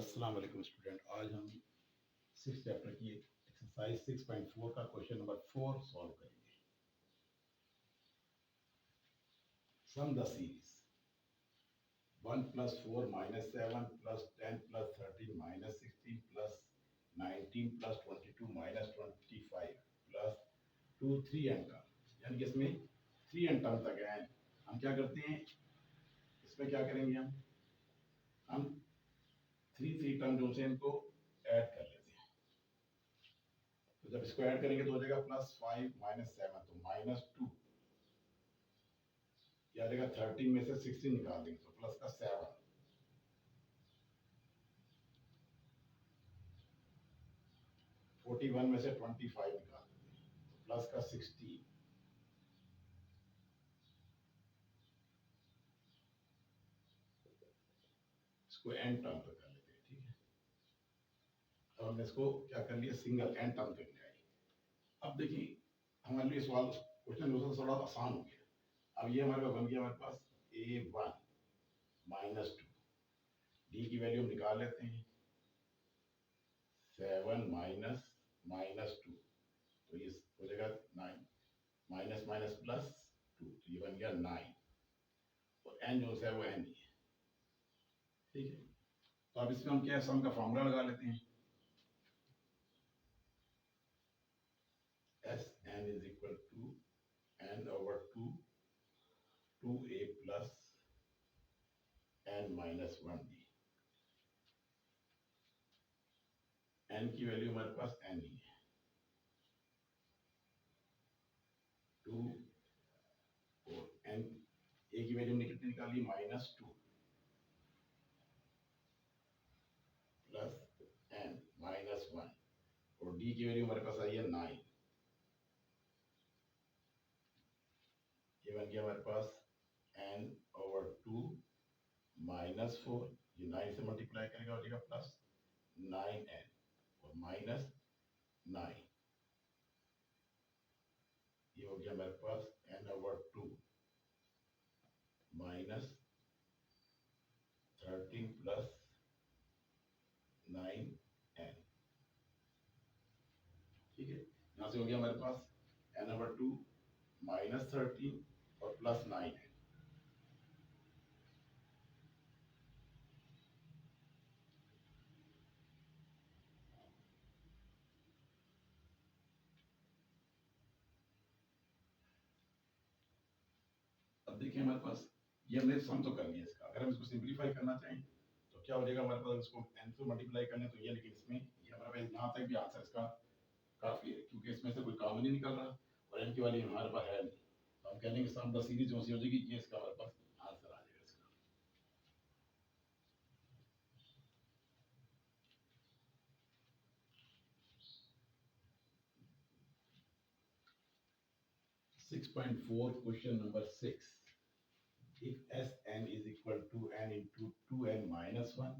अस्सलाम वालेकुम स्टूडेंट। आज हम 6 चैप्टर की एक्सरसाइज 6.4 का क्वेश्चन नंबर 4 सॉल्व करेंगे। Some the series 1 + 4 - 7 + 10 + 13 - 16 + 19 + 22 - 25 + 2 3 and term, यानी कि इसमें 3 एंड टर्म तक है। हम क्या करते हैं, इसमें क्या करेंगे, हम 3 टर्म जो से इनको ऐड कर लेते हैं। तो जब इसको ऐड करेंगे तो हो जाएगा +5 - 7 तो -2, या जाएगा 13 में से 16 निकाल देंगे तो प्लस का 7, 41 में से 25 निकाल देंगे तो प्लस का 16, इसको एन टर्म तक कर लेते हैं। ठीक है, अब हमने इसको क्या कर लिया, सिंगल एन टर्म तक ले आए। अब देखिए हमारे लिए सवाल क्वेश्चन थोड़ा आसान हो गया। अब ये हमारे पास बन गया, हमारे पास A1 - 2, डी की वैल्यू हम निकाल लेते हैं, 7 - -2 तो ये हो जाएगा 9, माइनस माइनस प्लस 2 तो ये बन गया 9, और एन जो है वो एन ही है। ठीक है, तो अब इसमें हम क्या है, सम का फॉर्मूला लगा लेते हैं। S n is equal to n over 2 2a plus n minus 1b। N की वैल्यू हमारे पास एन ही है, 2 और एन ए की वैल्यू हमने कितनी निकाली, -2 प्लस एन -1, और डी की वैल्यू हमारे पास आई है 9। ये बन गया हमारे पास n ओवर 2 -4, ये 9 से मल्टीप्लाई करेगा हो जाएगा +9n और -9, ये हो गया हमारे पास n ओवर 2 -13 + 9n। ठीक है, यहाँ से हो गया हमारे पास n ओवर 2 -13 और +9n। अब देखिए हमारे पास ये हमने सम तो कर लिया इसका। अगर हम इसको सिंपलीफाई करना चाहें तो क्या हो जाएगा, हमारे पास इसको n से मल्टीप्लाई करना है तो ये, लेकिन इसमें ये हमारे पास यहाँ तक भी आंसर इसका काफी है, क्योंकि इसमें से कोई कॉमन ही निकल रहा और n की वैल्यू हमारे पास है नहीं। तो हम कह लेंगे सम द सीरीज जो सी हो जाएगी, ये इसका हमारे पास आंसर आ जाएगा इसका। 6.4 question number 6, if Sn is equal to n into 2n minus 1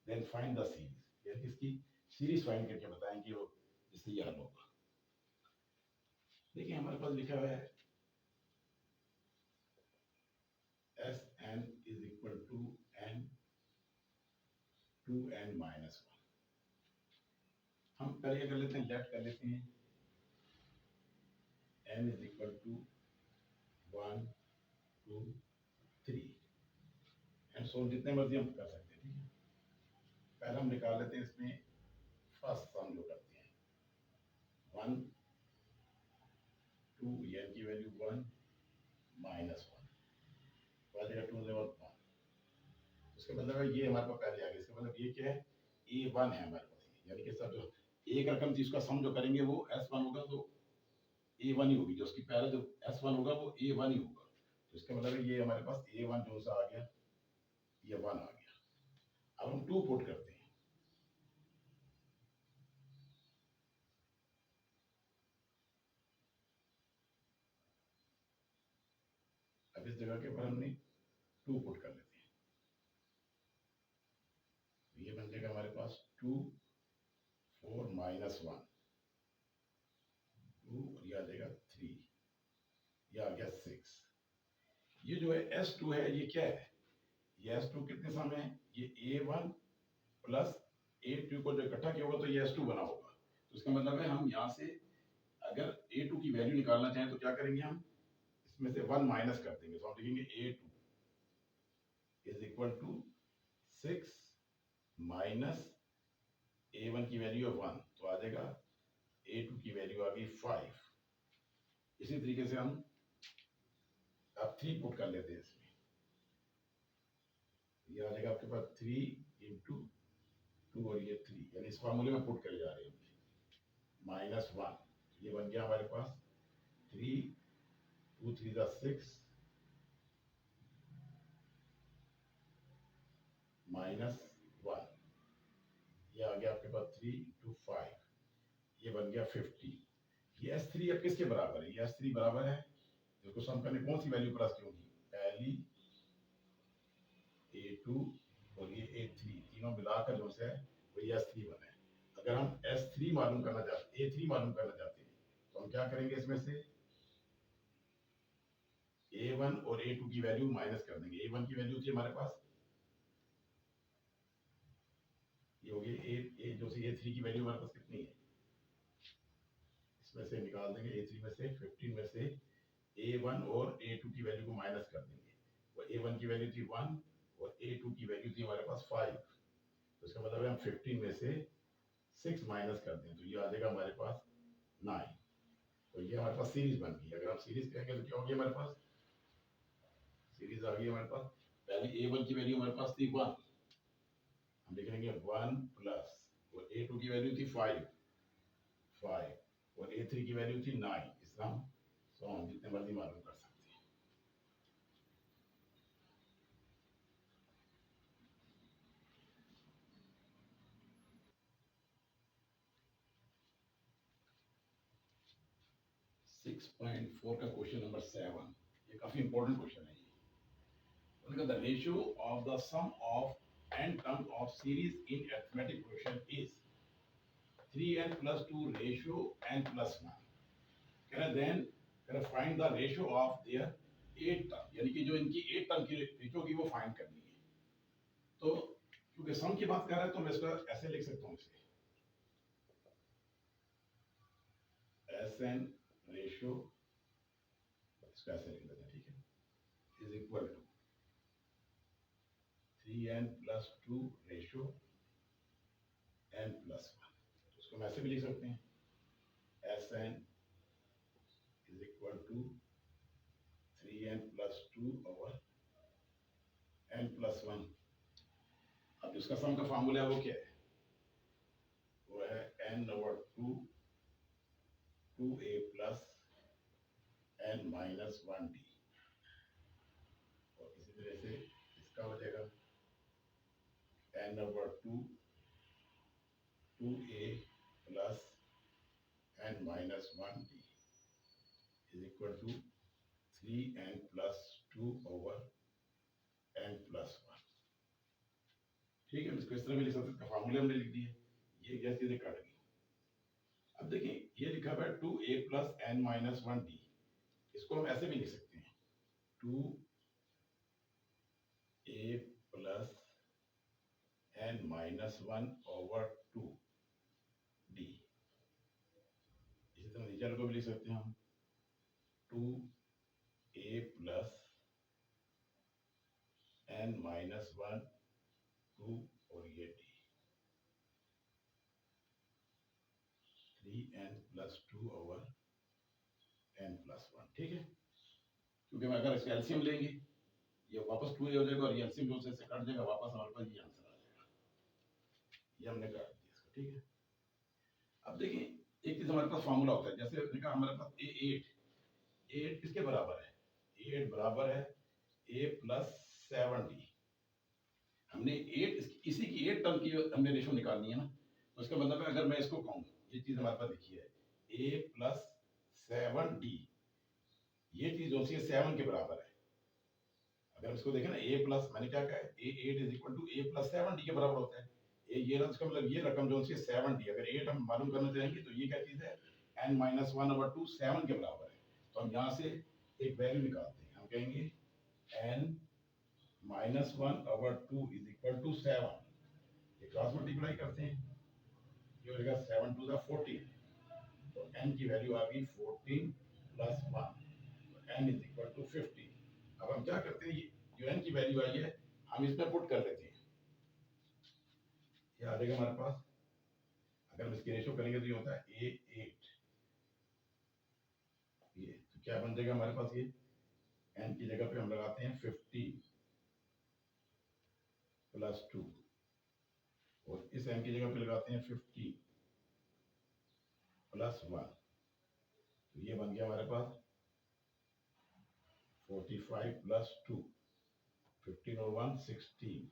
then find the series, यानी इसकी सीरीज फाइंड करके बताएं कि वो इससे ये हल होगा। देखिए हमारे पास लिखा हुआ है Sn is equal to n 2n minus 1। हम पहले कर लेते हैं, लेफ्ट कर लेते हैं, n is equal to 1 2 3 and so जितने मर्जी हम कर सकते हैं। ठीक है, पहले हम निकाल लेते हैं इसमें फर्स्ट सम जो करते हैं, 1 2 n की वैल्यू 1 -1 वालेगा 2 से 1, उसका मतलब है ये हमारे पास पहले आ गया। इसका मतलब ये क्या है, A1 है हमारे पास, यानी कि सब जो एक रकम थी उसका सम जो करेंगे वो S1 होगा, तो A1 ही होगी, जो उसकी पहले जो S1 होगा वो A1 ही होगा। तो इसका मतलब है ये हमारे पास A1 जो सा आ गया, ये 1 आ गया। अब हम 2 पुट करते हैं, अब इस जगह के ऊपर हमने 2 पुट कर लेते हैं, तो ये बन जाएगा हमारे पास 2 4 -1 2 और ये आ जाएगा 3, ये आ गया 6। ये जो है S2 है, ये क्या है, ये S2 कितने सम है, ये A1 प्लस ए टू को जो इकट्ठा किया होगा तो ये एस टू बना होगा। तो इसका मतलब है हम यहाँ से अगर ए टू की वैल्यू निकालना चाहें तो क्या करेंगे, हम इसमें से वन माइनस कर देंगे। तो हम लिखेंगे a two is equal to 6 minus a one की वैल्यू है 1, तो आ जाएगा ए टू की वैल्यू आ गई 5। इसी तरीके से हम अब 3 पुट कर लेते हैं इसमें, ये आ जाएगा आपके पास 3 इंटू 2 और ये 3, यानी इस फार्मूले में पुट कर जा रहे हैं -1, ये बन गया हमारे पास 3 2 3 6 -1, ये आ गया आपके पास 3 इंटू 5, ये बन गया 50। ये S3 अब किसके बराबर है, ये S3 बराबर है, इसको सम करने कौन सी वैल्यू प्लस की होगी, पहली A2 और ये A3, तीनों मिलाकर जो है वही S3 बना है। अगर हम S3 मालूम करना चाहते A3 मालूम करना चाहते हैं तो हम क्या करेंगे, इसमें से A1 और A2 की वैल्यू माइनस कर देंगे। A1 की वैल्यू थी हमारे पास, ये होगी A जो सी A3 की वैल्यू हमारे पास कितनी है, इसमें से निकाल देंगे A3 में से 15 में से A1 और A2 की वैल्यू को माइनस कर देंगे। वो A1 की वैल्यू थी 1 और A2 की वैल्यू थी हमारे पास 5, तो इसका मतलब है हम 15 में से 6 माइनस कर दें तो ये आ जाएगा हमारे पास 9। तो ये हमारे पास सीरीज बन गई। अगर हम सीरीज कहेंगे तो क्या होगी, हमारे पास सीरीज आ गई हमारे पास, पहली A1 की वैल्यू हमारे पास थी 1, हम लिख लेंगे 1 प्लस, और A2 की वैल्यू थी 5 और A3 की वैल्यू थी 9। इसका हम सॉन्ग जितने मर्जी मालूम कर सकते हैं। सिक्स पॉइंट फोर का क्वेश्चन नंबर 7, ये काफी इंपॉर्टेंट क्वेश्चन है। ये the ratio of the sum of n terms of series in arithmetic question is 3n plus 2 ratio n plus 1। कह रहे देन कह रहे find the ratio of their 8 term, यानी कि जो इनकी 8 टर्म की रेशियो की वो फाइंड करनी है। तो क्योंकि सम की बात कर रहा है तो मैं इसका ऐसे लिख सकता हूँ, इसे Sn रेशियो, इसका ऐसे लिख लेते हैं, ठीक है, is equal to 3n plus 2 ratio n plus 1। तो इसको हम ऐसे भी लिख सकते हैं, Sn is equal to 3n plus 2 over n plus 1। अब इसका सम का फार्मूला है वो क्या है, वो है n over 2 2a plus n minus 1d, और इसी तरह से इसका हो जाएगा n over 2 2a plus n minus 1d is equal to 3n plus 2 over n plus 1। ठीक है, इसको इस तरह भी लिख सकते हैं, फार्मूले हमने लिख दिए, ये क्या चीजें कट गई। अब देखिए ये लिखा हुआ है 2a plus n minus 1d, इसको हम ऐसे भी लिख सकते हैं 2a plus n minus 1 over 2d। इसी तरह नीचे को भी लिख सकते हैं हम 2a plus n minus 1 2 और ये d 3n plus 2 over n plus 1। ठीक है, क्योंकि हम अगर इसका एलसीएम लेंगे ये वापस 2a हो जाएगा और ये एलसीएम जो से कट जाएगा, वापस हमारे पास ये आंसर आ जाएगा। ये हमने कर दिया इसको, ठीक है। अब देखिए एक चीज हमारे पास फार्मूला होता है, जैसे देखा हमारे पास a8 किसके बराबर है, 8 बराबर है a plus 7d। हमने 8 इसी की 8 टर्म की हमने रेशो निकालनी है ना, तो इसका मतलब है अगर मैं इसको कहूँ, ये चीज हमारे पास लिखी है a plus 7d, ये चीज जो है 7 के बराबर है। अगर इसको देखें ना a प्लस, मैंने क्या कहा है a8 is equal to a plus 7d के बराबर होता है। ये ना, इसका मतलब ये रकम जो है 7d, अगर 8 हम मालूम करना चाहेंगे तो ये क्या चीज है n minus 1 over 2 7 के बराबर है। तो हम यहाँ से एक वैल्यू निकालते हैं, हम कहेंगे n minus 1 over 2 is equal to 7। ये क्रॉस मल्टीप्लाई करते हैं, ये हो जाएगा 7 टू द 14, तो n की वैल्यू आ गई 14 प्लस 1, तो n इज इक्वल टू 50। अब हम क्या करते हैं, जो n की वैल्यू आई है हम इसमें पुट कर लेते हैं, ये आ जाएगा हमारे पास। अगर हम इसकी रेशो करेंगे तो ये होता है A8, ये तो क्या बन जाएगा हमारे पास, ये n की जगह पे हम लगाते हैं 50 प्लस 2, और इस n की जगह पे लगाते हैं 50 प्लस 1, तो ये बन गया हमारे पास 45 प्लस 2, 15 और 1 16,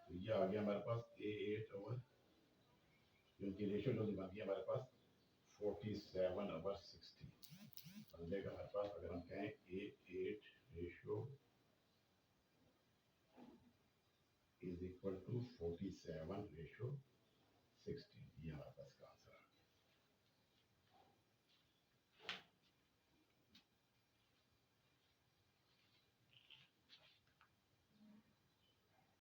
तो ये आ गया हमारे पास A8 ओवर, क्योंकि रेशियो जो बन गया हमारे पास 47 ओवर 60 बन जाएगा हमारे पास। अगर हम कहें A8 ratio is equal to 47 ratio